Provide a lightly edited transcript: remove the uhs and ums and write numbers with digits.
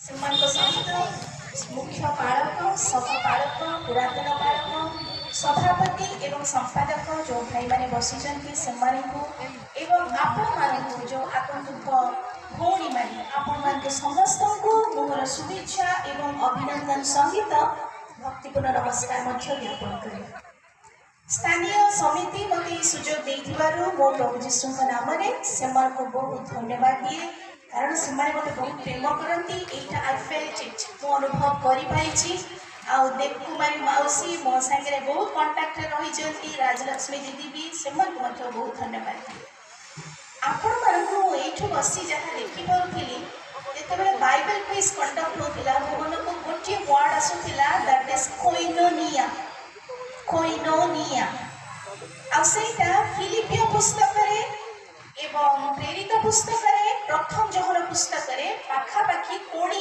सहित मुख्य पालक सहपालक पुरातन पालक सभापति एवं संपादक जो भाई मैंने बसी से आपण जो आगंतुक भौणी मैंने आपण समस्त को मोर शुभेच्छा एवं अभिनंदन सहित भक्तिपूर्ण नमस्कार ज्ञापन करे। स्थानीय समिति मत सुजोग देथिबारु मो प्रभु जीशु नाम से बहुत धन्यवाद दिए कारण से मत बहुत प्रेम करती एटा आई फेल्ट इट मु अनुभव करि देवकुमारी मौसी मो संगे बहुत कांटेक्ट रही राजलक्ष्मी दीदी भी से बहुत धन्यवाद दिए। आपण मानू बसी जहाँ देखिपी जो बाइबल क्विज कंडक्ट होता मो मन को गोटे वर्ड आसूला दैट इज कोइनोनिया कोइनोनिया आईटा फिलिपियो पुस्तक एवं प्रेरित पुस्तक प्रथम जहर पुस्तक पाखापाखि 20